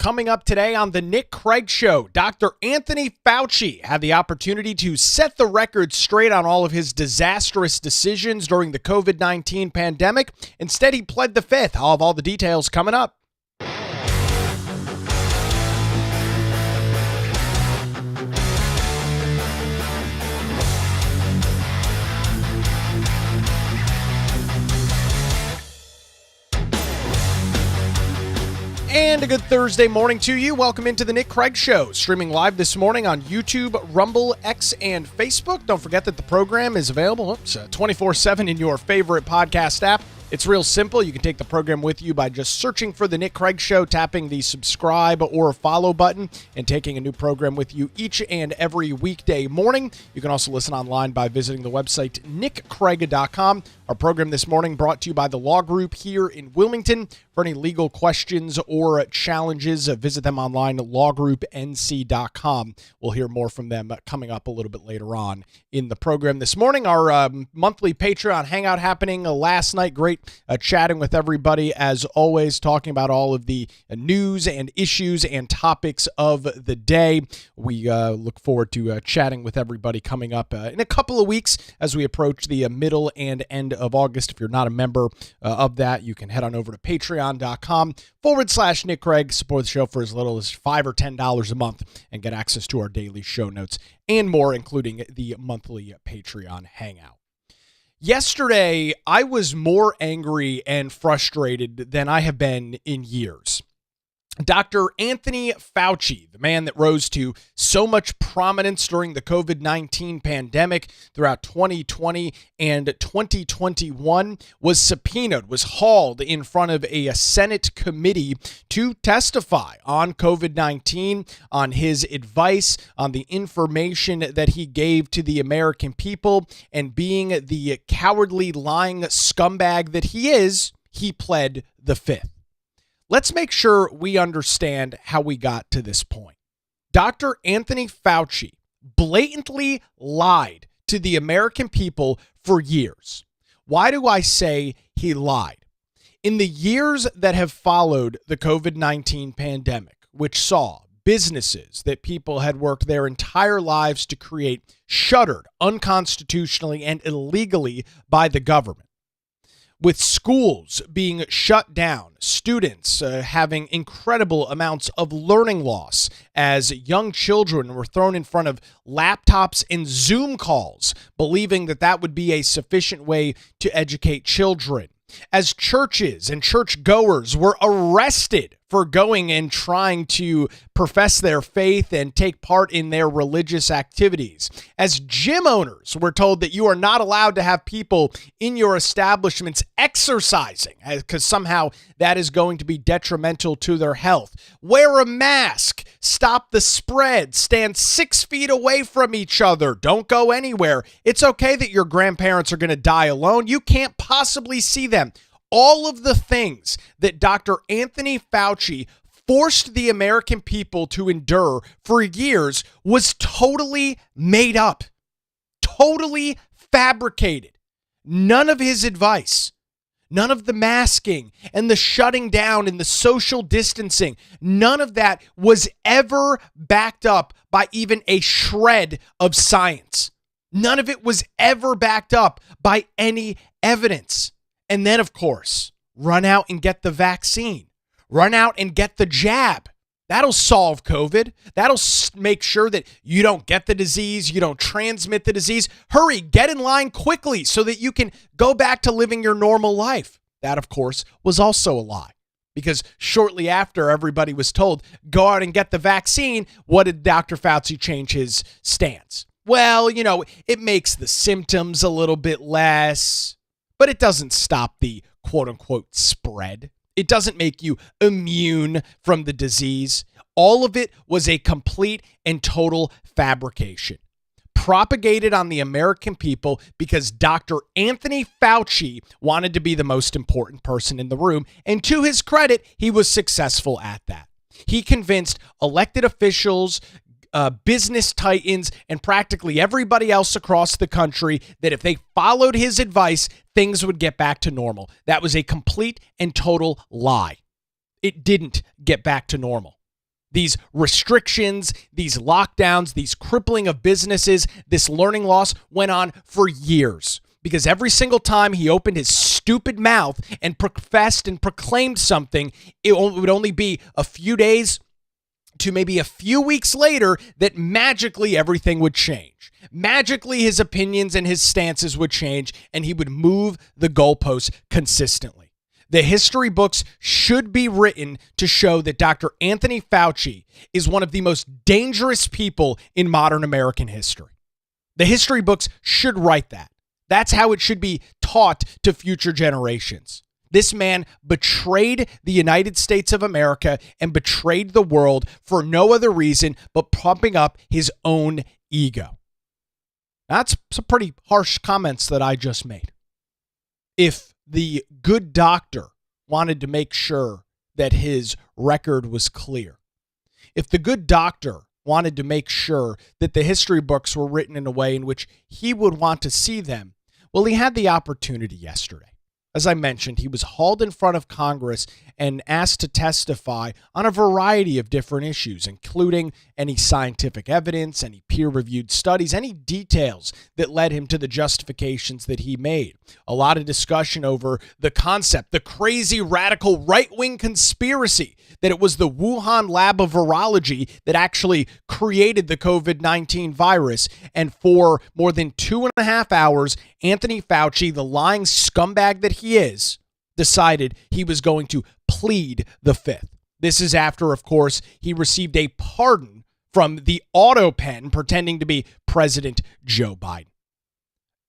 Coming up today on the Nick Craig Show, Dr. Anthony Fauci had the opportunity to set the record straight on all of his disastrous decisions during the COVID-19 pandemic. Instead, he pled the fifth. I'll have all the details coming up. And a good Thursday morning to you. Welcome into the Nick Craig Show, streaming live this morning on YouTube, Rumble, X, and Facebook. Don't forget that the program is available 24/7 in your favorite podcast app. It's real simple. You can take the program with you by just searching for the Nick Craig Show, tapping the subscribe or follow button, and taking a new program with you each and every weekday morning. You can also listen online by visiting the website nickcraig.com. Our program this morning brought to you by the Law Group here in Wilmington. For any legal questions or challenges, visit them online at lawgroupnc.com. We'll hear more from them coming up a little bit later on in the program this morning. Our monthly Patreon hangout happening last night. Great chatting with everybody, as always, talking about all of the news and issues and topics of the day. We look forward to chatting with everybody coming up in a couple of weeks as we approach the middle and end of August. If you're not a member of that, you can head on over to patreon.com/Nick Craig. Support the show for as little as $5 or $10 a month and get access to our daily show notes and more, including the monthly Patreon hangout. Yesterday, I was more angry and frustrated than I have been in years. Dr. Anthony Fauci, the man that rose to so much prominence during the COVID-19 pandemic throughout 2020 and 2021, was subpoenaed, was hauled in front of a Senate committee to testify on COVID-19, on his advice, on the information that he gave to the American people, and being the cowardly, lying scumbag that he is, he pled the fifth. Let's make sure we understand how we got to this point. Dr. Anthony Fauci blatantly lied to the American people for years. Why do I say he lied? In the years that have followed the COVID-19 pandemic, which saw businesses that people had worked their entire lives to create shuttered unconstitutionally and illegally by the government, with schools being shut down, students having incredible amounts of learning loss as young children were thrown in front of laptops and Zoom calls, believing that that would be a sufficient way to educate children, as churches and churchgoers were arrested for going and trying to profess their faith and take part in their religious activities, as gym owners were told that you are not allowed to have people in your establishments exercising because somehow that is going to be detrimental to their health. Wear a mask, stop the spread, stand 6 feet away from each other, don't go anywhere. It's okay that your grandparents are going to die alone. You can't possibly see them. All of the things that Dr. Anthony Fauci forced the American people to endure for years was totally made up, totally fabricated. None of his advice, none of the masking and the shutting down and the social distancing, none of that was ever backed up by even a shred of science. None of it was ever backed up by any evidence. And then, of course, run out and get the vaccine. Run out and get the jab. That'll solve COVID. That'll make sure that you don't get the disease, you don't transmit the disease. Hurry, get in line quickly so that you can go back to living your normal life. That, of course, was also a lie. Because shortly after everybody was told, go out and get the vaccine, what did Dr. Fauci change his stance? Well, it makes the symptoms a little bit less, but it doesn't stop the quote-unquote spread. It doesn't make you immune from the disease. All of it was a complete and total fabrication, propagated on the American people because Dr. Anthony Fauci wanted to be the most important person in the room. And to his credit, he was successful at that. He convinced elected officials, business titans, and practically everybody else across the country that if they followed his advice, things would get back to normal. That was a complete and total lie. It didn't get back to normal. These restrictions, these lockdowns, these crippling of businesses, this learning loss went on for years. Because every single time he opened his stupid mouth and professed and proclaimed something, it would only be a few days to maybe a few weeks later that magically everything would change. Magically his opinions and his stances would change, and he would move the goalposts consistently. The history books should be written to show that Dr. Anthony Fauci is one of the most dangerous people in modern American history. The history books should write that. That's how it should be taught to future generations. This man betrayed the United States of America and betrayed the world for no other reason but pumping up his own ego. That's some pretty harsh comments that I just made. If the good doctor wanted to make sure that his record was clear, if the good doctor wanted to make sure that the history books were written in a way in which he would want to see them, well, he had the opportunity yesterday. As I mentioned, he was hauled in front of Congress and asked to testify on a variety of different issues, including any scientific evidence, any peer-reviewed studies, any details that led him to the justifications that he made. A lot of discussion over the concept, the crazy radical right-wing conspiracy that it was the Wuhan lab of virology that actually created the COVID-19 virus. And for more than 2.5 hours, Anthony Fauci, the lying scumbag that he is, decided he was going to plead the fifth. This is after, of course, he received a pardon from the auto pen pretending to be President Joe Biden.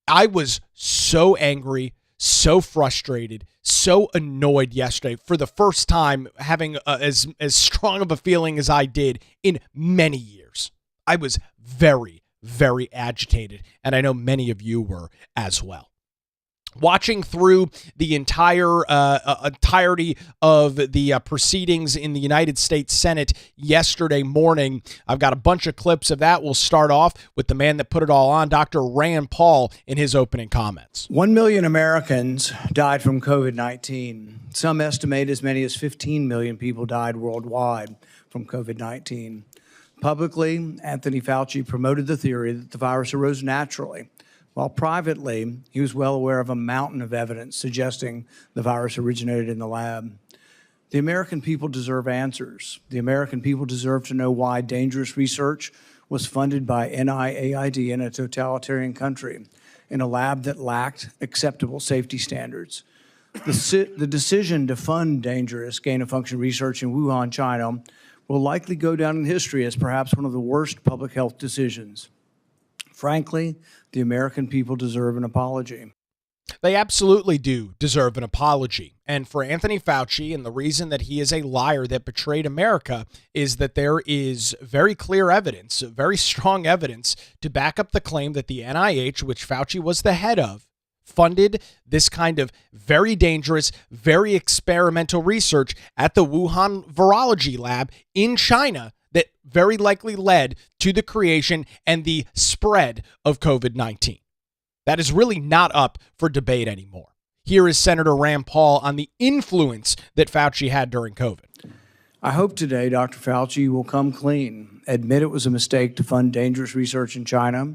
I was so angry, so frustrated, so annoyed yesterday for the first time, having as strong of a feeling as I did in many years. I was very, very agitated, and I know many of you were as well. Watching through the entirety of the proceedings in the United States Senate yesterday morning, I've got a bunch of clips of that. We'll start off with the man that put it all on, Dr. Rand Paul, in his opening comments. 1 million Americans died from COVID-19. Some estimate as many as 15 million people died worldwide from COVID-19. Publicly, Anthony Fauci promoted the theory that the virus arose naturally, while privately, he was well aware of a mountain of evidence suggesting the virus originated in the lab. The American people deserve answers. The American people deserve to know why dangerous research was funded by NIAID in a totalitarian country, in a lab that lacked acceptable safety standards. The decision to fund dangerous gain-of-function research in Wuhan, China, will likely go down in history as perhaps one of the worst public health decisions. Frankly, the American people deserve an apology. They absolutely do deserve an apology. And for Anthony Fauci, and the reason that he is a liar that betrayed America, is that there is very clear evidence, very strong evidence, to back up the claim that the NIH, which Fauci was the head of, funded this kind of very dangerous, very experimental research at the Wuhan virology lab in China that very likely led to the creation and the spread of COVID-19. That is really not up for debate anymore. Here is Senator Rand Paul on the influence that Fauci had during COVID. I hope today Dr. Fauci will come clean, admit it was a mistake to fund dangerous research in China,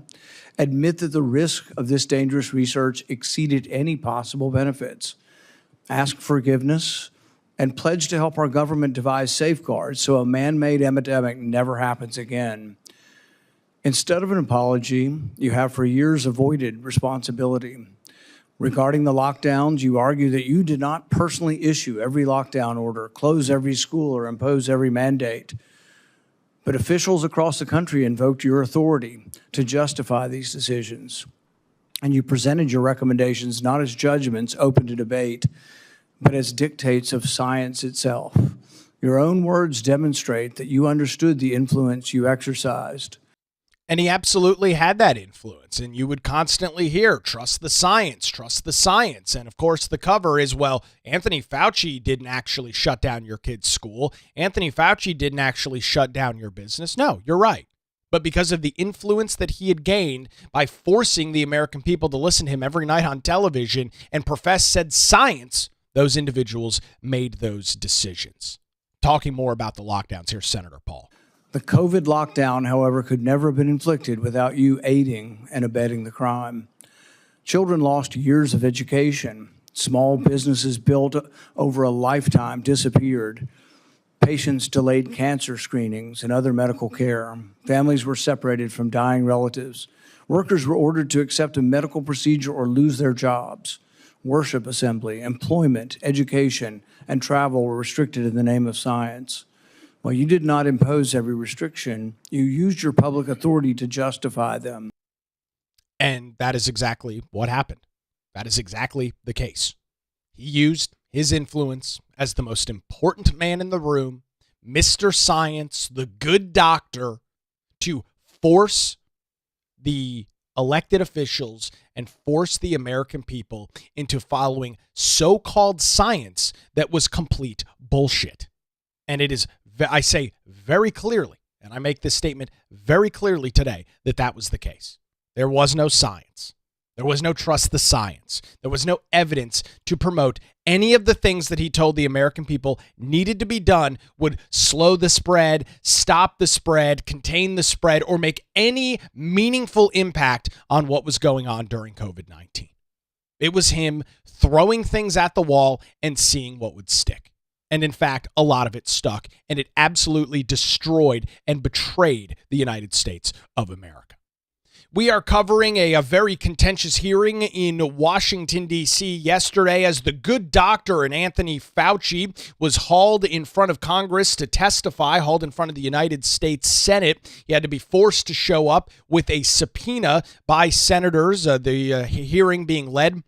admit that the risk of this dangerous research exceeded any possible benefits, ask forgiveness, and pledge to help our government devise safeguards so a man-made epidemic never happens again. Instead of an apology, you have for years avoided responsibility. Regarding the lockdowns, you argue that you did not personally issue every lockdown order, close every school, or impose every mandate. But officials across the country invoked your authority to justify these decisions. And you presented your recommendations not as judgments open to debate, but as dictates of science itself. Your own words demonstrate that you understood the influence you exercised. And he absolutely had that influence. And you would constantly hear, trust the science, trust the science. And of course, the cover is, well, Anthony Fauci didn't actually shut down your kid's school. Anthony Fauci didn't actually shut down your business. No, you're right. But because of the influence that he had gained by forcing the American people to listen to him every night on television and profess said science, those individuals made those decisions. talking more about the lockdowns. Here's Senator Paul. The COVID lockdown, however, could never have been inflicted without you aiding and abetting the crime. Children lost years of education. Small businesses built over a lifetime disappeared. Patients delayed cancer screenings and other medical care. Families were separated from dying relatives. Workers were ordered to accept a medical procedure or lose their jobs. Worship assembly, employment, education, and travel were restricted in the name of science. While you did not impose every restriction, you used your public authority to justify them. And that is exactly what happened. That is exactly the case. He used his influence as the most important man in the room, Mr. Science, the good doctor, to force the elected officials and force the American people into following so-called science that was complete bullshit. And it is, I say very clearly, and I make this statement very clearly today, that that was the case. There was no science. There was no trust the science. There was no evidence to promote any of the things that he told the American people needed to be done would slow the spread, stop the spread, contain the spread, or make any meaningful impact on what was going on during COVID-19. It was him throwing things at the wall and seeing what would stick. And in fact, a lot of it stuck, and it absolutely destroyed and betrayed the United States of America. We are covering a very contentious hearing in Washington, D.C. yesterday as the good doctor and Anthony Fauci was hauled in front of Congress to testify, hauled in front of the United States Senate. He had to be forced to show up with a subpoena by senators, the hearing being led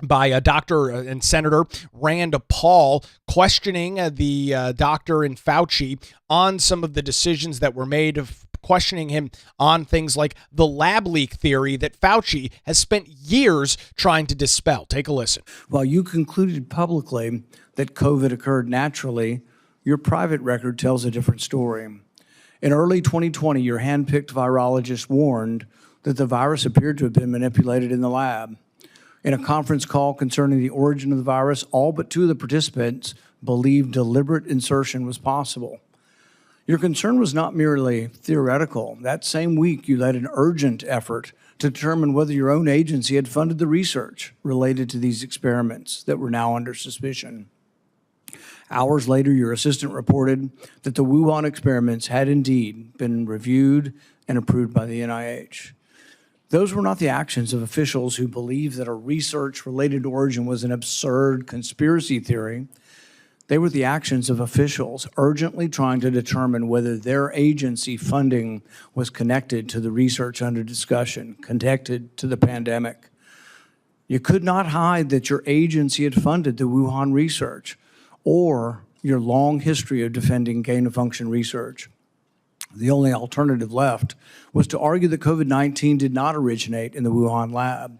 by Dr. and Senator Rand Paul, questioning the doctor and Fauci on some of the decisions that were made, questioning him on things like the lab leak theory that Fauci has spent years trying to dispel. Take a listen. While you concluded publicly that COVID occurred naturally, your private record tells a different story. In early 2020, your hand-picked virologist warned that the virus appeared to have been manipulated in the lab. In a conference call concerning the origin of the virus, all but two of the participants believed deliberate insertion was possible. Your concern was not merely theoretical. That same week, you led an urgent effort to determine whether your own agency had funded the research related to these experiments that were now under suspicion. Hours later, your assistant reported that the Wuhan experiments had indeed been reviewed and approved by the NIH. Those were not the actions of officials who believed that a research-related origin was an absurd conspiracy theory. They were the actions of officials urgently trying to determine whether their agency funding was connected to the research under discussion, connected to the pandemic. You could not hide that your agency had funded the Wuhan research or your long history of defending gain-of-function research. The only alternative left was to argue that COVID-19 did not originate in the Wuhan lab.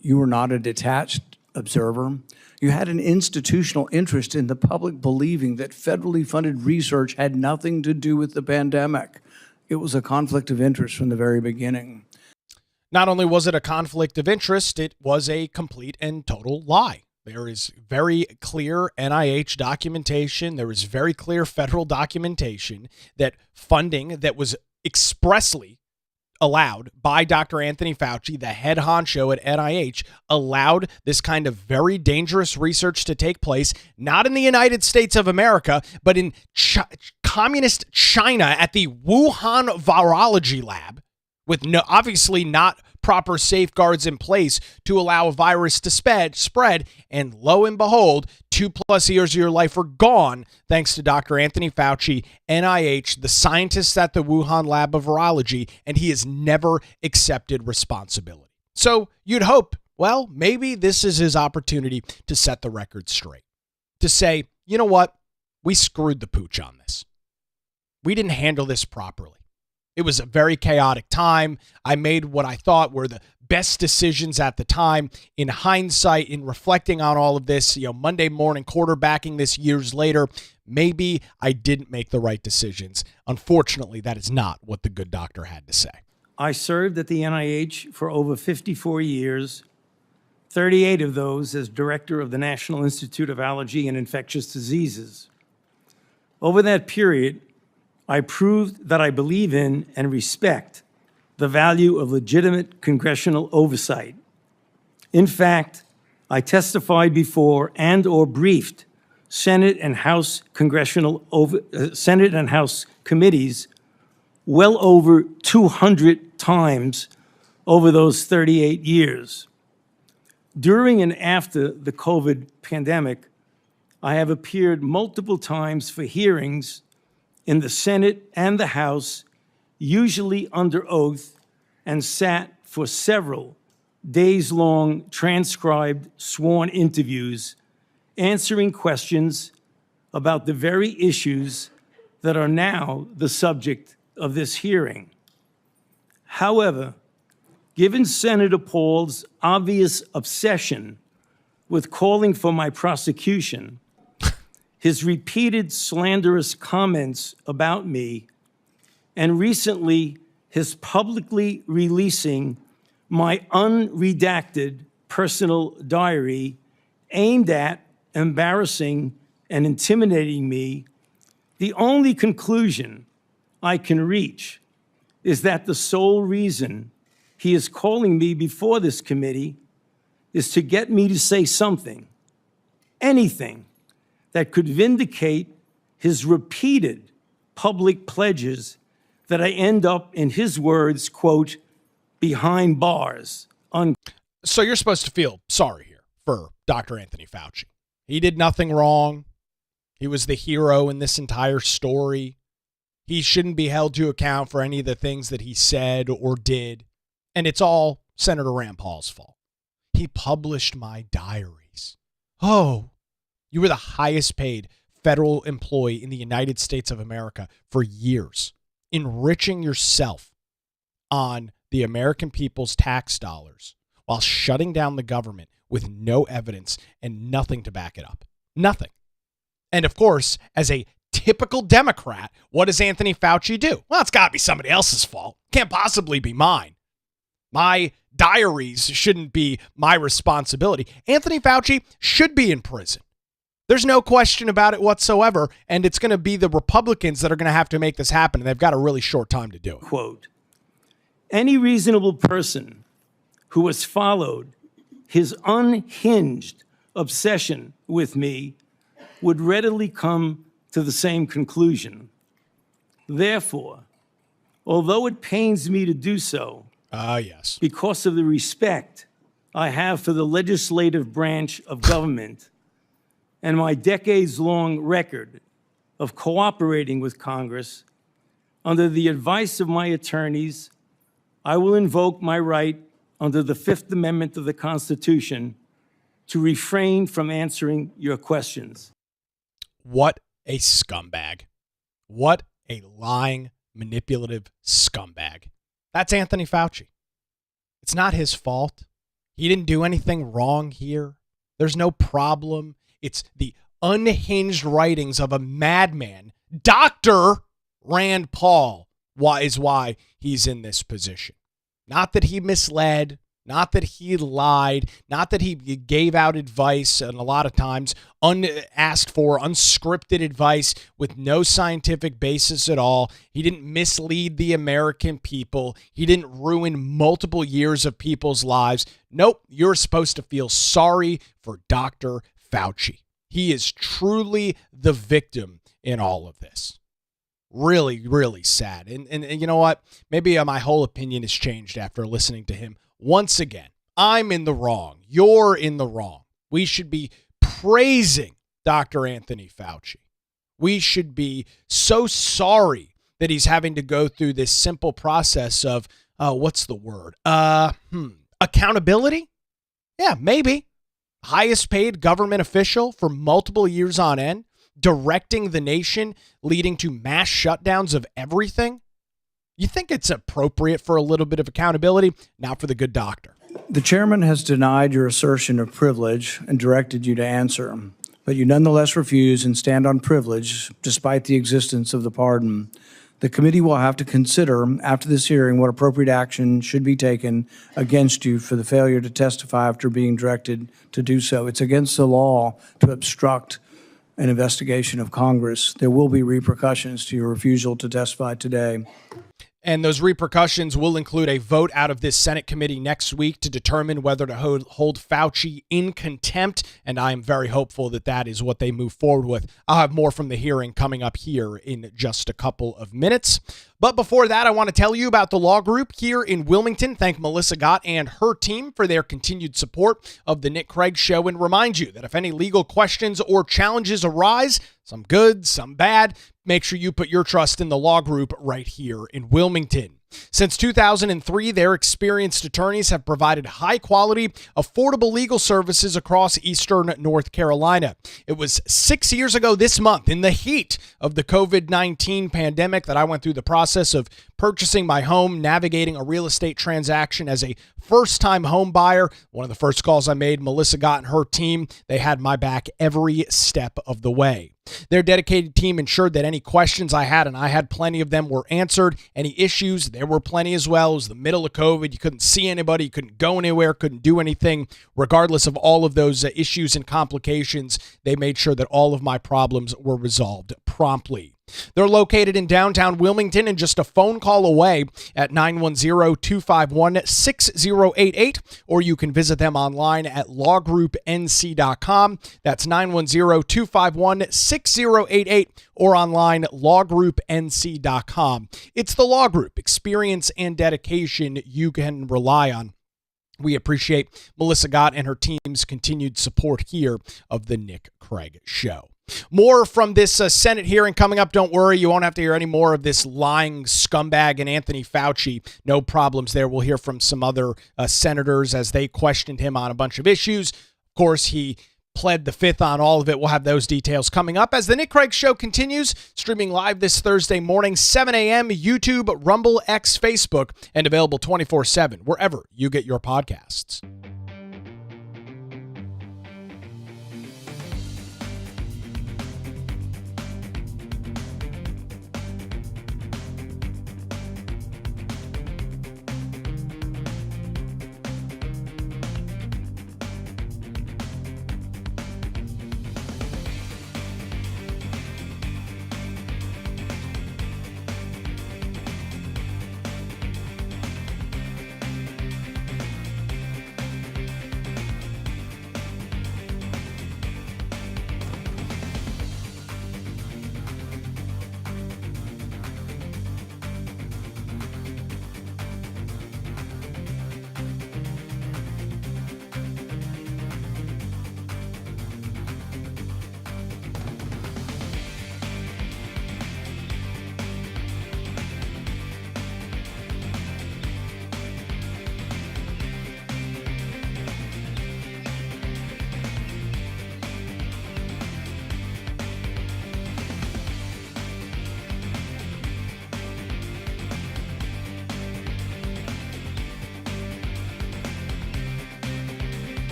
You were not a detached observer. You had an institutional interest in the public believing that federally funded research had nothing to do with the pandemic. It was a conflict of interest from the very beginning. Not only was it a conflict of interest, it was a complete and total lie. There is very clear NIH documentation. There is very clear federal documentation that funding that was expressly allowed by Dr. Anthony Fauci, the head honcho at NIH, allowed this kind of very dangerous research to take place, not in the United States of America, but in communist China at the Wuhan virology lab, with obviously not proper safeguards in place to allow a virus to spread. And lo and behold, 2+ years of your life are gone thanks to Dr. Anthony Fauci, NIH, the scientists at the Wuhan lab of virology, and he has never accepted responsibility. So you'd hope, well, maybe this is his opportunity to set the record straight, to say, you know what, we screwed the pooch on this. We didn't handle this properly. It was a very chaotic time. I made what I thought were the best decisions at the time. In hindsight, in reflecting on all of this, Monday morning quarterbacking this years later, maybe I didn't make the right decisions. Unfortunately, that is not what the good doctor had to say. I served at the NIH for over 54 years, 38 of those as director of the National Institute of Allergy and Infectious Diseases. Over that period, I proved that I believe in and respect the value of legitimate congressional oversight. In fact, I testified before and/or briefed Senate and House Senate and House committees well over 200 times over those 38 years. During and after the COVID pandemic, I have appeared multiple times for hearings in the Senate and the House, usually under oath, and sat for several days-long transcribed sworn interviews, answering questions about the very issues that are now the subject of this hearing. However, given Senator Paul's obvious obsession with calling for my prosecution, his repeated slanderous comments about me, and recently his publicly releasing my unredacted personal diary aimed at embarrassing and intimidating me, the only conclusion I can reach is that the sole reason he is calling me before this committee is to get me to say something, anything, that could vindicate his repeated public pledges that I end up, in his words, quote, behind bars, unquote. So you're supposed to feel sorry here for Dr. Anthony Fauci. He did nothing wrong. He was the hero in this entire story. He shouldn't be held to account for any of the things that he said or did. And it's all Senator Rand Paul's fault. He published my diaries. Oh, you were the highest paid federal employee in the United States of America for years, enriching yourself on the American people's tax dollars while shutting down the government with no evidence and nothing to back it up. Nothing. And of course, as a typical Democrat, what does Anthony Fauci do? Well, it's got to be somebody else's fault. Can't possibly be mine. My diaries shouldn't be my responsibility. Anthony Fauci should be in prison. There's no question about it whatsoever, and it's going to be the Republicans that are going to have to make this happen, and they've got a really short time to do it. Quote, any reasonable person who has followed his unhinged obsession with me would readily come to the same conclusion. Therefore, although it pains me to do so, yes, because of the respect I have for the legislative branch of government and my decades-long record of cooperating with Congress, under the advice of my attorneys, I will invoke my right under the Fifth Amendment of the Constitution to refrain from answering your questions. What a scumbag. What a lying, manipulative scumbag. That's Anthony Fauci. It's not his fault. He didn't do anything wrong here. There's no problem. It's the unhinged writings of a madman, Dr. Rand Paul, is why he's in this position. Not that he misled, not that he lied, not that he gave out advice, and a lot of times unasked for, unscripted advice with no scientific basis at all. He didn't mislead the American people. He didn't ruin multiple years of people's lives. Nope, you're supposed to feel sorry for Dr. Fauci. He is truly the victim in all of this. Really, really sad. And you know what? Maybe my whole opinion has changed after listening to him once again. I'm in the wrong. You're in the wrong. We should be praising Dr. Anthony Fauci. We should be so sorry that he's having to go through this simple process of, what's the word? Accountability? Yeah, maybe. Highest paid government official for multiple years on end, directing the nation, leading to mass shutdowns of everything. You think it's appropriate for a little bit of accountability? Not for the good doctor. The chairman has denied your assertion of privilege and directed you to answer, but you nonetheless refuse and stand on privilege despite the existence of the pardon. The committee will have to consider after this hearing what appropriate action should be taken against you for the failure to testify after being directed to do so. It's against the law to obstruct an investigation of Congress. There will be repercussions to your refusal to testify today. And those repercussions will include a vote out of this Senate committee next week to determine whether to hold Fauci in contempt. And I am very hopeful that that is what they move forward with. I'll have more from the hearing coming up here in just a couple of minutes. But before that, I want to tell you about the law group here in Wilmington. Thank Melissa Gott and her team for their continued support of the Nick Craig Show, and remind you that if any legal questions or challenges arise, some good, some bad, make sure you put your trust in the law group right here in Wilmington. Since 2003, their experienced attorneys have provided high-quality, affordable legal services across eastern North Carolina. It was 6 years ago this month, in the heat of the COVID-19 pandemic, that I went through the process of purchasing my home, navigating a real estate transaction as a first-time home buyer. One of the first calls I made, Melissa Gott and her team, they had my back every step of the way. Their dedicated team ensured that any questions I had, and I had plenty of them, were answered. Any issues, there were plenty as well. It was the middle of COVID. You couldn't see anybody. You couldn't go anywhere, couldn't do anything. Regardless of all of those issues and complications, they made sure that all of my problems were resolved promptly. They're located in downtown Wilmington and just a phone call away at 910-251-6088, or you can visit them online at lawgroupnc.com. That's 910-251-6088, or online lawgroupnc.com. It's the Law Group, experience and dedication you can rely on. We appreciate Melissa Gott and her team's continued support here of the Nick Craig Show. More from this Senate hearing coming up. Don't worry, you won't have to hear any more of this lying scumbag and Anthony Fauci. No problems there. We'll hear from some other senators as they questioned him on a bunch of issues. Of course, he pled the fifth on all of it. We'll have those details coming up as the Nick Craig Show continues, streaming live this Thursday morning, 7 a.m., YouTube, Rumble, X, Facebook, and available 24/7 wherever you get your podcasts.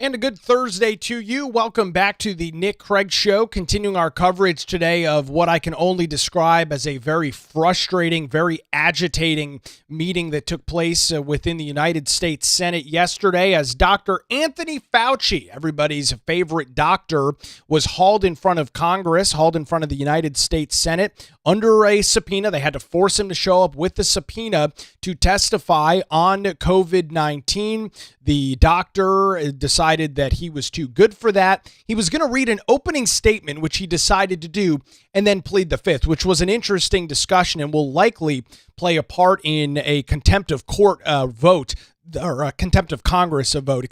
And a good Thursday to you. Welcome back to the Nick Craig Show, continuing our coverage today of what I can only describe as a very frustrating, very agitating meeting that took place within the United States Senate yesterday as Dr. Anthony Fauci, everybody's favorite doctor, was hauled in front of Congress, hauled in front of the United States Senate under a subpoena. They had to force him to show up with the subpoena to testify on COVID-19. The doctor decided that he was too good for that. He was going to read an opening statement, which he decided to do, and then plead the fifth, which was an interesting discussion and will likely play a part in a contempt of court vote, or a contempt of Congress vote,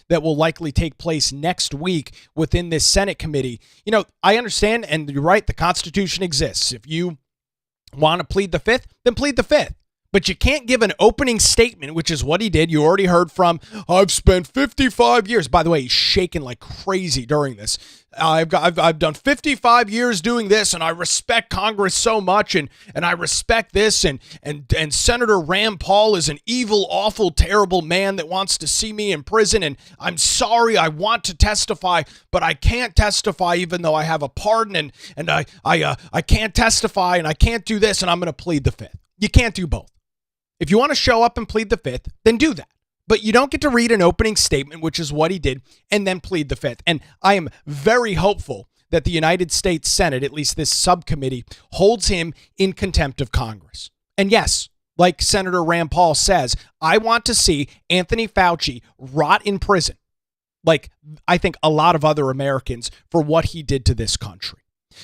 that will likely take place next week within this Senate committee. You know, I understand, and you're right, the Constitution exists. If you want to plead the fifth, then plead the fifth. But you can't give an opening statement, which is what he did. You already heard from, I've spent 55 years. By the way, he's shaking like crazy during this. I've done 55 years doing this, and I respect Congress so much, and I respect this, and Senator Rand Paul is an evil, awful, terrible man that wants to see me in prison, and I'm sorry, I want to testify, but I can't testify even though I have a pardon, and I can't testify, and I can't do this, and I'm going to plead the fifth. You can't do both. If you want to show up and plead the fifth, then do that. But you don't get to read an opening statement, which is what he did, and then plead the fifth. And I am very hopeful that the United States Senate, at least this subcommittee, holds him in contempt of Congress. And yes, like Senator Rand Paul says, I want to see Anthony Fauci rot in prison, like I think a lot of other Americans, for what he did to this country.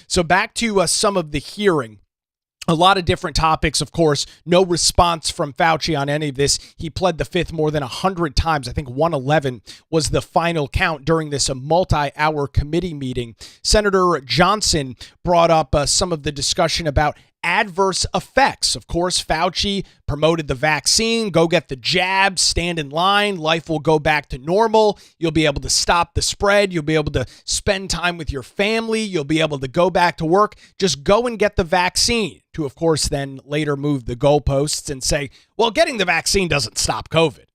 So back to some of the hearing. A lot of different topics, of course. No response from Fauci on any of this. He pled the fifth more than 100 times. I think 111 was the final count during this multi-hour committee meeting. Senator Johnson brought up some of the discussion about adverse effects. Of course, Fauci promoted the vaccine. Go get the jab, stand in line. Life will go back to normal. You'll be able to stop the spread. You'll be able to spend time with your family. You'll be able to go back to work. Just go and get the vaccine. To, of course, then later move the goalposts and say, well, getting the vaccine doesn't stop COVID.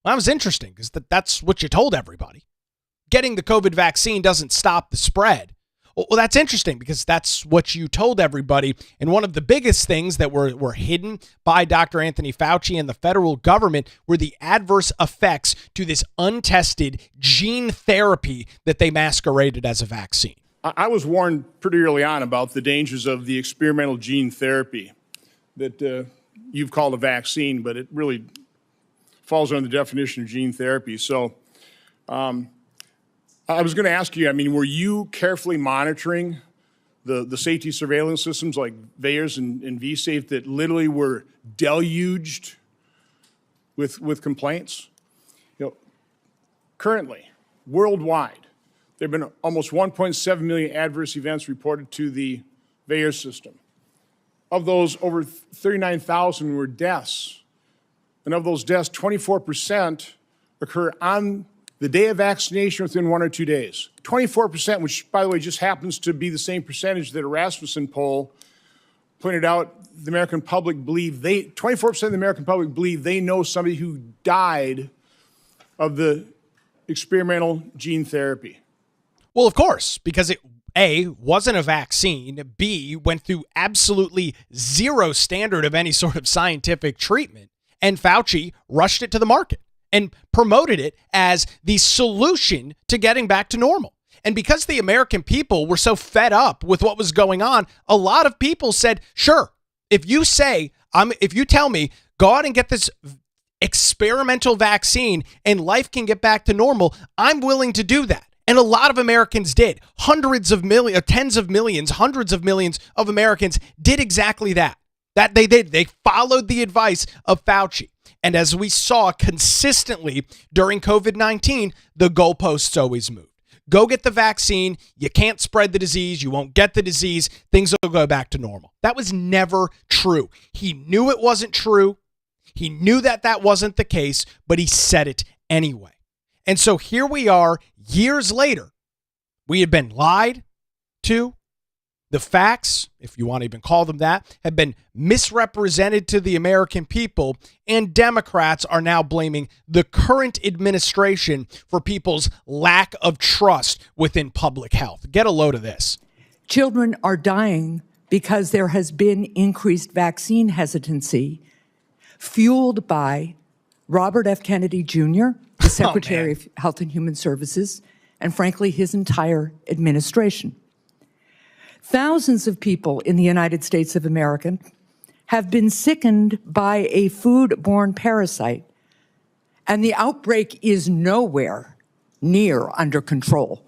Well, that was interesting because that's what you told everybody. Getting the COVID vaccine doesn't stop the spread. Well, that's interesting because that's what you told everybody. And one of the biggest things that were hidden by Dr. Anthony Fauci and the federal government were the adverse effects to this untested gene therapy that they masqueraded as a vaccine. I was warned pretty early on about the dangers of the experimental gene therapy that you've called a vaccine, but it really falls under the definition of gene therapy. So I was going to ask you, I mean, were you carefully monitoring the safety surveillance systems like VAERS and vSafe that literally were deluged with complaints? You know, currently, worldwide, there have been almost 1.7 million adverse events reported to the VAERS system. Of those, over 39,000 were deaths. And of those deaths, 24% occur on the day of vaccination within 1 or 2 days. 24%, which, by the way, just happens to be the same percentage that a Rasmussen poll pointed out the American public believe 24% of the American public believe they know somebody who died of the experimental gene therapy. Well, of course, because it, A, wasn't a vaccine, B, went through absolutely zero standard of any sort of scientific treatment, and Fauci rushed it to the market and promoted it as the solution to getting back to normal. And because the American people were so fed up with what was going on, a lot of people said, sure, if you tell me, go out and get this experimental vaccine and life can get back to normal, I'm willing to do that. And a lot of Americans did. Hundreds of millions, tens of millions, hundreds of millions of Americans did exactly that. That they did. They followed the advice of Fauci. And as we saw consistently during COVID-19, the goalposts always moved. Go get the vaccine. You can't spread the disease. You won't get the disease. Things will go back to normal. That was never true. He knew it wasn't true. He knew that wasn't the case, but he said it anyway. And so here we are years later. We had been lied to. The facts, if you want to even call them that, have been misrepresented to the American people, and Democrats are now blaming the current administration for people's lack of trust within public health. Get a load of this. Children are dying because there has been increased vaccine hesitancy, fueled by Robert F. Kennedy Jr., the Secretary of Health and Human Services, and frankly, his entire administration. Thousands of people in the United States of America have been sickened by a foodborne parasite, and the outbreak is nowhere near under control,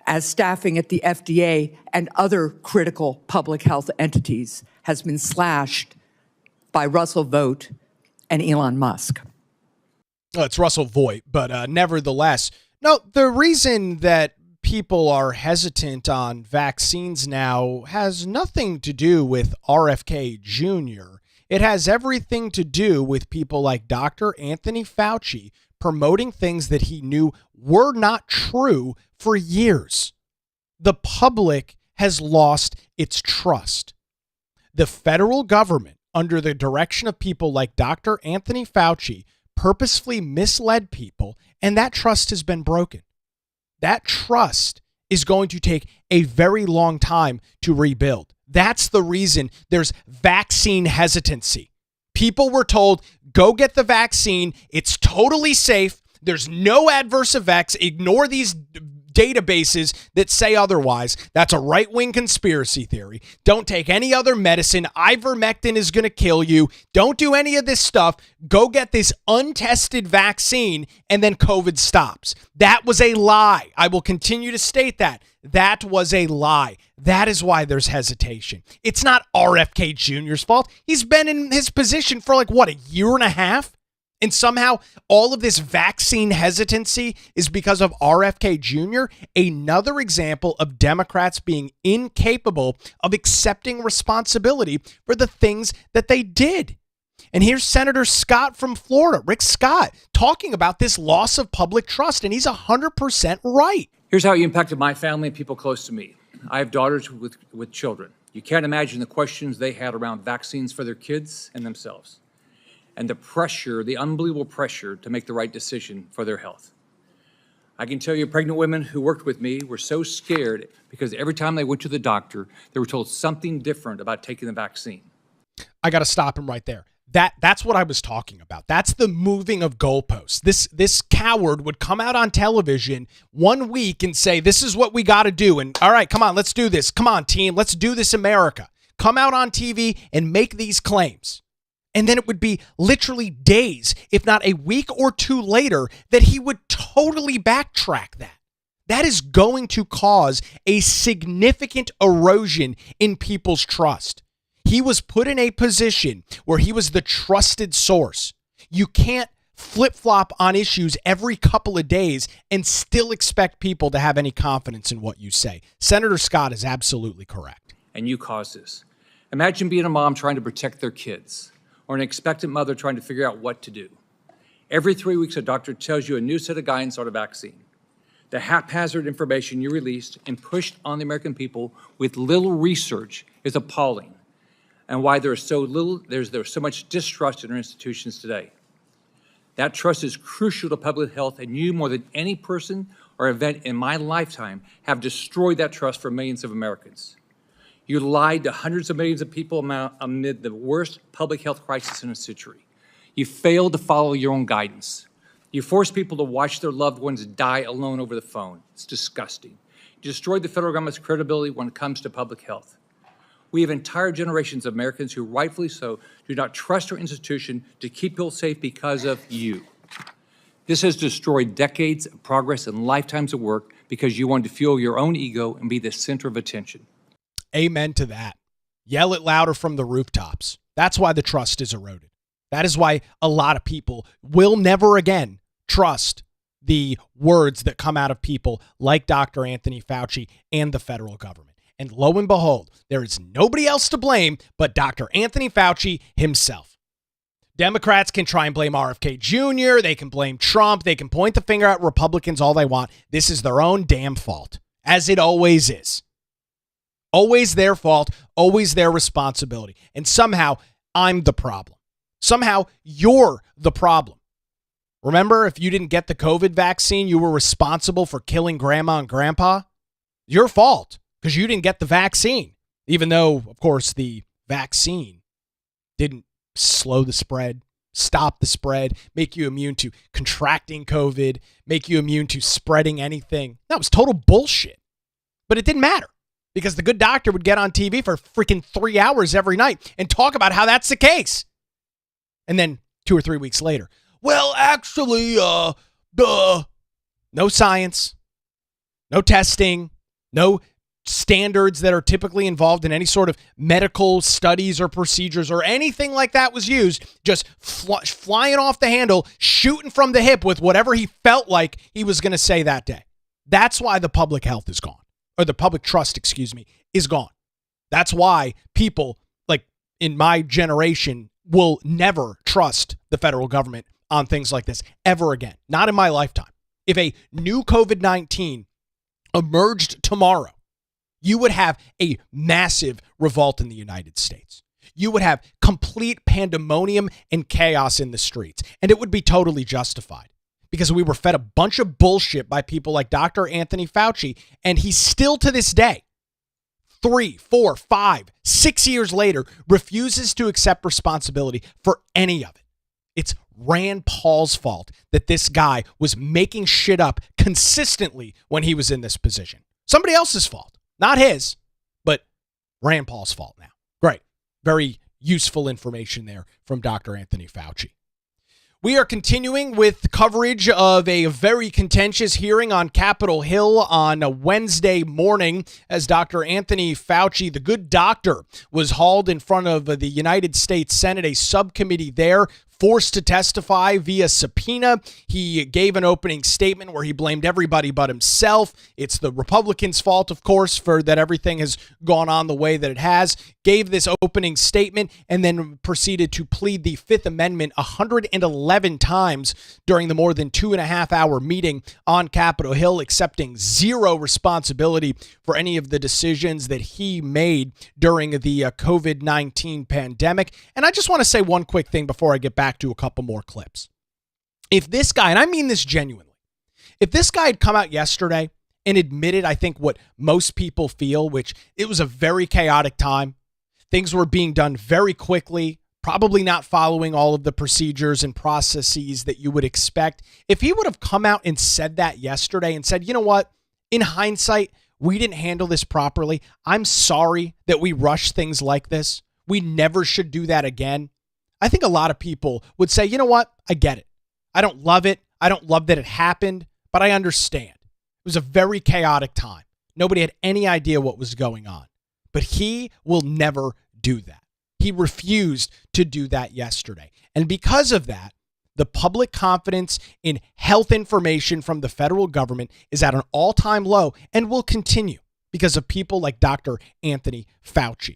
as staffing at the FDA and other critical public health entities has been slashed by Russell Vought and Elon Musk. It's Russell Vought, but nevertheless, no, the reason that people are hesitant on vaccines now has nothing to do with RFK Jr. It has everything to do with people like Dr. Anthony Fauci promoting things that he knew were not true for years. The public has lost its trust. The federal government, under the direction of people like Dr. Anthony Fauci, purposefully misled people, and that trust has been broken. That trust is going to take a very long time to rebuild. That's the reason there's vaccine hesitancy. People were told, go get the vaccine. It's totally safe. There's no adverse effects. Ignore these databases that say otherwise. That's a right-wing conspiracy theory. Don't take any other medicine. Ivermectin is going to kill you. Don't do any of this stuff. Go get this untested vaccine, and then COVID stops. That was a lie. I will continue to state that. That was a lie. That is why there's hesitation. It's not RFK Jr.'s fault. He's been in his position for a year and a half? And somehow all of this vaccine hesitancy is because of RFK Jr., another example of Democrats being incapable of accepting responsibility for the things that they did. And here's Senator Scott from Florida, Rick Scott, talking about this loss of public trust, and he's 100% right. Here's how it impacted my family and people close to me. I have daughters with children. You can't imagine the questions they had around vaccines for their kids and themselves, and the pressure, the unbelievable pressure to make the right decision for their health. I can tell you pregnant women who worked with me were so scared because every time they went to the doctor, they were told something different about taking the vaccine. I got to stop him right there. That's what I was talking about. That's the moving of goalposts. This coward would come out on television 1 week and say, this is what we got to do. And all right, come on, let's do this. Come on, team. Let's do this, America. Come out on TV and make these claims. And then it would be literally days, if not a week or two later, that he would totally backtrack that. That is going to cause a significant erosion in people's trust. He was put in a position where he was the trusted source. You can't flip-flop on issues every couple of days and still expect people to have any confidence in what you say. Senator Scott is absolutely correct. And you caused this. Imagine being a mom trying to protect their kids, or an expectant mother trying to figure out what to do. Every 3 weeks, a doctor tells you a new set of guidance on a vaccine. The haphazard information you released and pushed on the American people with little research is appalling, and why there's so much distrust in our institutions today. That trust is crucial to public health, and you, more than any person or event in my lifetime, have destroyed that trust for millions of Americans. You lied to hundreds of millions of people amid the worst public health crisis in a century. You failed to follow your own guidance. You forced people to watch their loved ones die alone over the phone. It's disgusting. You destroyed the federal government's credibility when it comes to public health. We have entire generations of Americans who, rightfully so, do not trust our institution to keep people safe because of you. This has destroyed decades of progress and lifetimes of work because you wanted to fuel your own ego and be the center of attention. Amen to that. Yell it louder from the rooftops. That's why the trust is eroded. That is why a lot of people will never again trust the words that come out of people like Dr. Anthony Fauci and the federal government. And lo and behold, there is nobody else to blame but Dr. Anthony Fauci himself. Democrats can try and blame RFK Jr., they can blame Trump, they can point the finger at Republicans all they want. This is their own damn fault, as it always is. Always their fault, always their responsibility. And somehow I'm the problem. Somehow you're the problem. Remember, if you didn't get the COVID vaccine, you were responsible for killing grandma and grandpa? Your fault, because you didn't get the vaccine. Even though, of course, the vaccine didn't slow the spread, stop the spread, make you immune to contracting COVID, make you immune to spreading anything. That was total bullshit. But it didn't matter because the good doctor would get on TV for freaking 3 hours every night and talk about how that's the case. And then 2 or 3 weeks later, well, actually, no science, no testing, no standards that are typically involved in any sort of medical studies or procedures or anything like that was used, just flying off the handle, shooting from the hip with whatever he felt like he was going to say that day. That's why the public health is gone, or the public trust, is gone. That's why people like in my generation will never trust the federal government on things like this ever again. Not in my lifetime. If a new COVID-19 emerged tomorrow, you would have a massive revolt in the United States. You would have complete pandemonium and chaos in the streets. And it would be totally justified because we were fed a bunch of bullshit by people like Dr. Anthony Fauci. And he still to this day, 3, 4, 5, 6 years later, refuses to accept responsibility for any of it. It's Rand Paul's fault that this guy was making shit up consistently when he was in this position. Somebody else's fault. Not his, but Rand Paul's fault now. Great. Very useful information there from Dr. Anthony Fauci. We are continuing with coverage of a very contentious hearing on Capitol Hill on a Wednesday morning as Dr. Anthony Fauci, the good doctor, was hauled in front of the United States Senate, a subcommittee there, forced to testify via subpoena. He gave an opening statement where he blamed everybody but himself. It's the Republicans' fault, of course, for that everything has gone on the way that it has. Gave this opening statement and then proceeded to plead the Fifth Amendment 111 times during the more than 2.5-hour meeting on Capitol Hill, accepting zero responsibility for any of the decisions that he made during the COVID-19 pandemic. And I just want to say one quick thing before I get back to a couple more clips. If this guy, and I mean this genuinely, if this guy had come out yesterday and admitted, I think, what most people feel, which it was a very chaotic time, things were being done very quickly, probably not following all of the procedures and processes that you would expect. If he would have come out and said that yesterday and said, you know what, in hindsight, we didn't handle this properly. I'm sorry that we rushed things like this. We never should do that again. I think a lot of people would say, you know what? I get it. I don't love it. I don't love that it happened, but I understand. It was a very chaotic time. Nobody had any idea what was going on. But he will never do that. He refused to do that yesterday. And because of that, the public confidence in health information from the federal government is at an all-time low and will continue because of people like Dr. Anthony Fauci.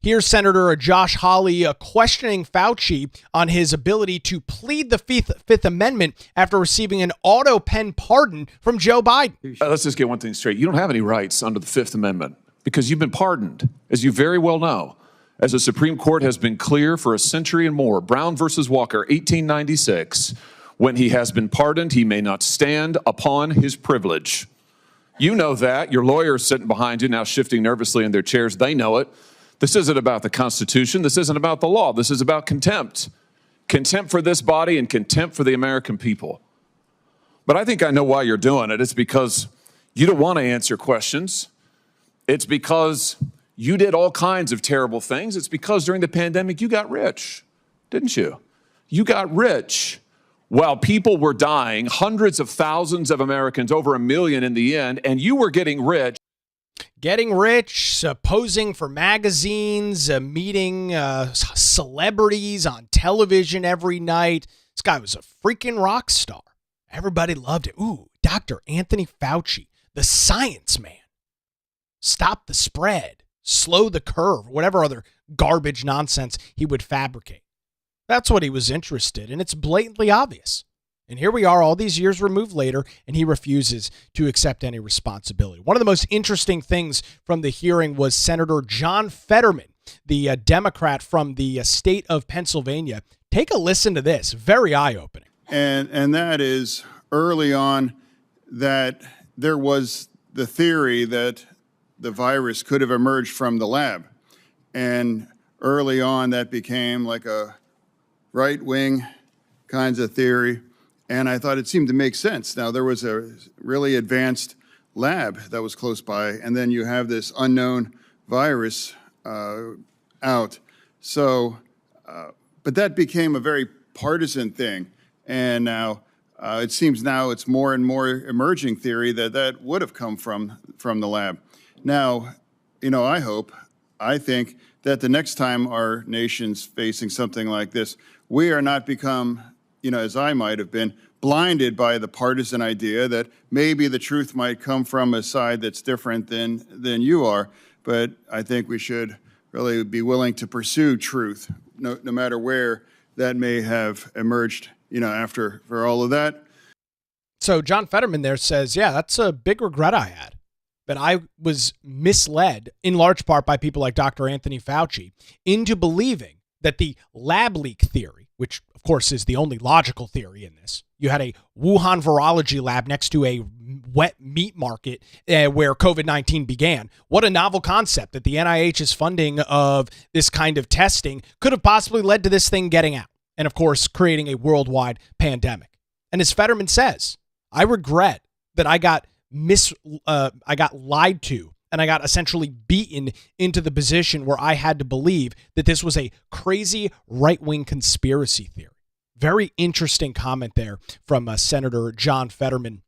Here's Senator Josh Hawley questioning Fauci on his ability to plead the Fifth Amendment after receiving an auto pen pardon from Joe Biden. Let's just get one thing straight. You don't have any rights under the Fifth Amendment because you've been pardoned, as you very well know. As the Supreme Court has been clear for a century and more, Brown versus Walker, 1896, when he has been pardoned, he may not stand upon his privilege. You know that. Your lawyers sitting behind you now shifting nervously in their chairs, they know it. This isn't about the Constitution. This isn't about the law. This is about contempt. Contempt for this body and contempt for the American people. But I think I know why you're doing it. It's because you don't want to answer questions. It's because you did all kinds of terrible things. It's because during the pandemic, you got rich, didn't you? You got rich while people were dying, hundreds of thousands of Americans, over 1 million in the end, and you were getting rich. Getting rich, posing for magazines, meeting celebrities on television every night. This guy was a freaking rock star. Everybody loved it. Ooh, Dr. Anthony Fauci, the science man. Stop the spread, slow the curve, whatever other garbage nonsense he would fabricate. That's what he was interested in. It's blatantly obvious. And here we are all these years removed later, and he refuses to accept any responsibility. One of the most interesting things from the hearing was Senator John Fetterman, the Democrat from the state of Pennsylvania. Take a listen to this. Very eye-opening. And that is early on that there was the theory that the virus could have emerged from the lab. And early on that became like a right-wing kinds of theory. And I thought it seemed to make sense. Now, there was a really advanced lab that was close by, and then you have this unknown virus out. So, but that became a very partisan thing. And now it seems now it's more and more emerging theory that that would have come from the lab. Now, you know, I think that the next time our nation's facing something like this, we are not become, you know, as I might have been, blinded by the partisan idea that maybe the truth might come from a side that's different than you are. But I think we should really be willing to pursue truth, no matter where that may have emerged, you know, for all of that. So John Fetterman there says, yeah, that's a big regret I had. But I was misled in large part by people like Dr. Anthony Fauci into believing that the lab leak theory, which of course is the only logical theory in this, you had a Wuhan virology lab next to a wet meat market where COVID-19 began. What a novel concept that the NIH's funding of this kind of testing could have possibly led to this thing getting out. And of course, creating a worldwide pandemic. And as Fetterman says, I regret that I got lied to, and I got essentially beaten into the position where I had to believe that this was a crazy right-wing conspiracy theory. Very interesting comment there from Senator John Fetterman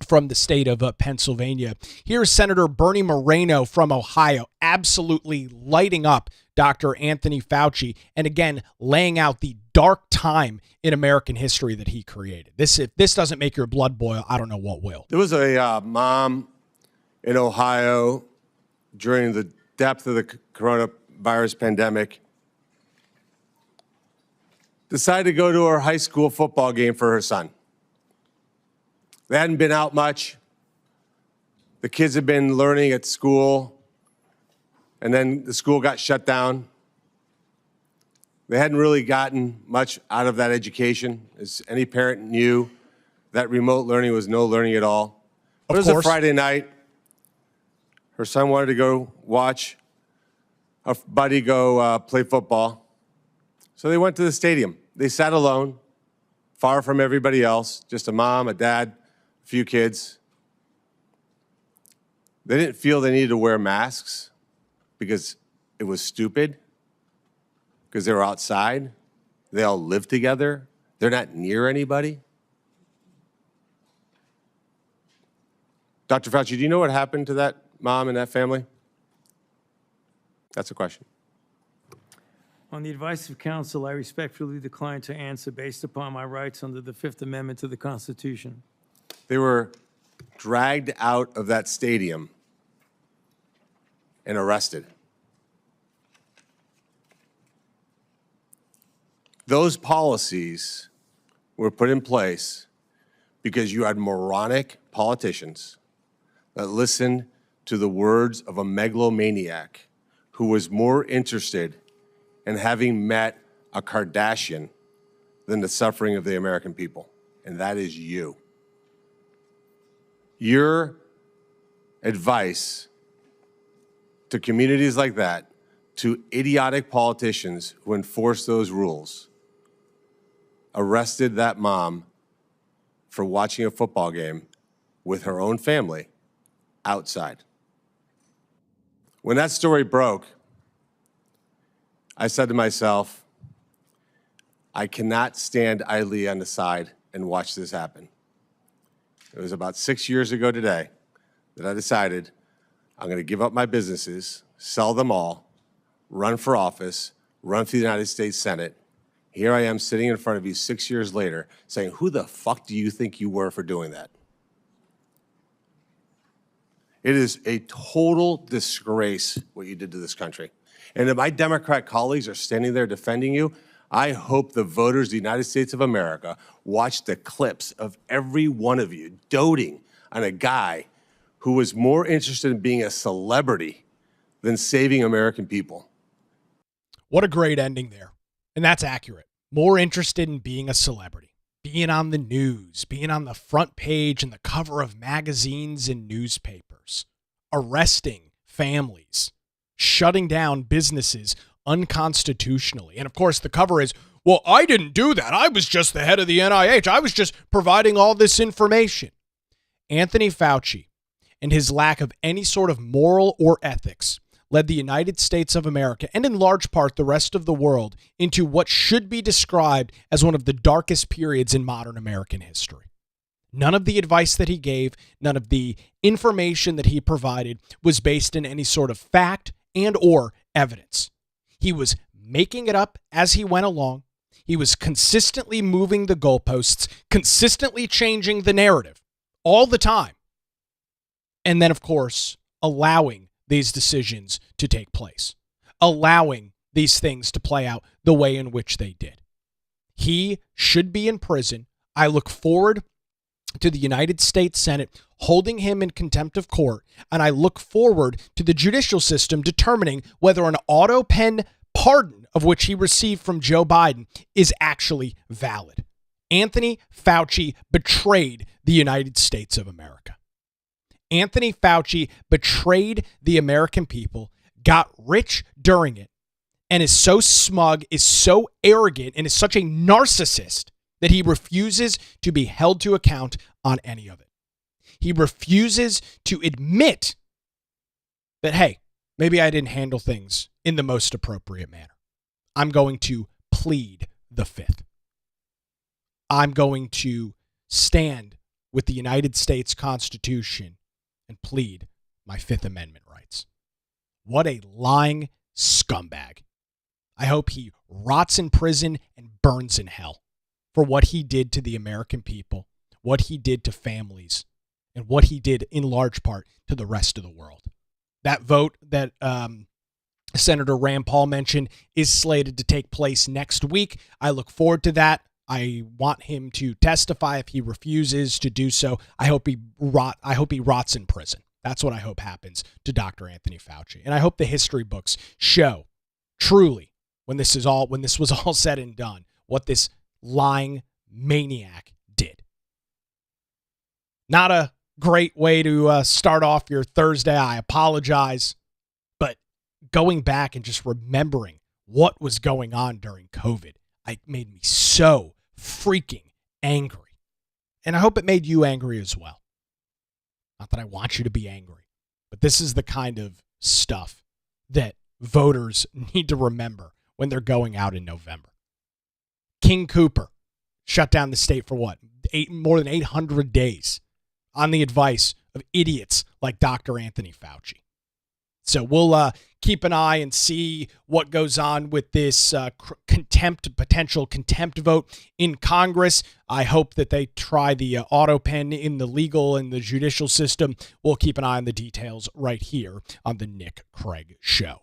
from the state of Pennsylvania. Here's Senator Bernie Moreno from Ohio, absolutely lighting up Dr. Anthony Fauci, and again, laying out the dark time in American history that he created. If this doesn't make your blood boil, I don't know what will. There was a mom in Ohio during the depth of the coronavirus pandemic, decided to go to her high school football game for her son. They hadn't been out much. The kids had been learning at school, and then the school got shut down. They hadn't really gotten much out of that education. As any parent knew, that remote learning was no learning at all. But it was a Friday night. Her son wanted to go watch a buddy go play football. So they went to the stadium. They sat alone, far from everybody else, just a mom, a dad, a few kids. They didn't feel they needed to wear masks because it was stupid, because they were outside. They all live together. They're not near anybody. Dr. Fauci, do you know what happened to that mom and that family? That's a question. On the advice of counsel, I respectfully decline to answer based upon my rights under the Fifth Amendment to the Constitution. They were dragged out of that stadium and arrested. Those policies were put in place because you had moronic politicians that listened to the words of a megalomaniac who was more interested in having met a Kardashian than the suffering of the American people, and that is you. Your advice to communities like that, to idiotic politicians who enforce those rules, arrested that mom for watching a football game with her own family outside. When that story broke, I said to myself, I cannot stand idly on the side and watch this happen. It was about 6 years ago today that I decided I'm going to give up my businesses, sell them all, run for office, run for the United States Senate. Here I am sitting in front of you 6 years later saying, who the fuck do you think you were for doing that? It is a total disgrace what you did to this country. And if my Democrat colleagues are standing there defending you, I hope the voters of the United States of America watch the clips of every one of you doting on a guy who was more interested in being a celebrity than saving American people. What a great ending there. And that's accurate. More interested in being a celebrity, being on the news, being on the front page and the cover of magazines and newspapers, arresting families, shutting down businesses unconstitutionally. And of course, the cover is, well, I didn't do that. I was just the head of the NIH. I was just providing all this information. Anthony Fauci and his lack of any sort of moral or ethics led the United States of America, and in large part the rest of the world, into what should be described as one of the darkest periods in modern American history. None of the advice that he gave, none of the information that he provided was based in any sort of fact and or evidence. He was making it up as he went along. He was consistently moving the goalposts, consistently changing the narrative all the time. And then, of course, allowing these decisions to take place, allowing these things to play out the way in which they did. He should be in prison. I look forward to the United States Senate holding him in contempt of court, and I look forward to the judicial system determining whether an auto pen pardon of which he received from Joe Biden is actually valid. Anthony Fauci betrayed the United States of America. Anthony Fauci betrayed the American people, got rich during it, and is so smug, is so arrogant, and is such a narcissist that he refuses to be held to account on any of it. He refuses to admit that, hey, maybe I didn't handle things in the most appropriate manner. I'm going to plead the fifth. I'm going to stand with the United States Constitution and plead my Fifth Amendment rights. What a lying scumbag. I hope he rots in prison and burns in hell for what he did to the American people, what he did to families, and what he did in large part to the rest of the world. That vote that Senator Rand Paul mentioned is slated to take place next week. I look forward to that. I want him to testify. If he refuses to do so, I hope he rots in prison. That's what I hope happens to Dr. Anthony Fauci. And I hope the history books show truly, when this was all said and done, what this lying maniac did. Not a great way to start off your Thursday. I apologize. But going back and just remembering what was going on during COVID, it made me so freaking angry. And I hope it made you angry as well. Not that I want you to be angry, but this is the kind of stuff that voters need to remember when they're going out in November. King Cooper shut down the state for what? More than 800 days on the advice of idiots like Dr. Anthony Fauci. So we'll keep an eye and see what goes on with this potential contempt vote in Congress. I hope that they try the auto pen in the legal and the judicial system. We'll keep an eye on the details right here on the Nick Craig Show.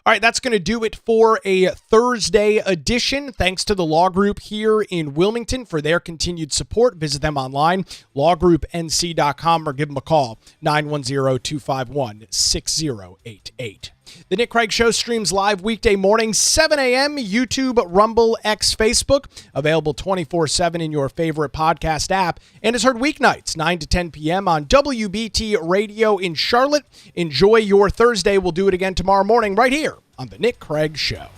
All right, that's going to do it for a Thursday edition. Thanks to the Law Group here in Wilmington for their continued support. Visit them online, lawgroupnc.com, or give them a call, 910-251-6088. The Nick Craig Show streams live weekday mornings, 7 a.m., YouTube, Rumble, X, Facebook, available 24/7 in your favorite podcast app, and is heard weeknights, 9 to 10 p.m. on WBT Radio in Charlotte. Enjoy your Thursday. We'll do it again tomorrow morning right here on The Nick Craig Show.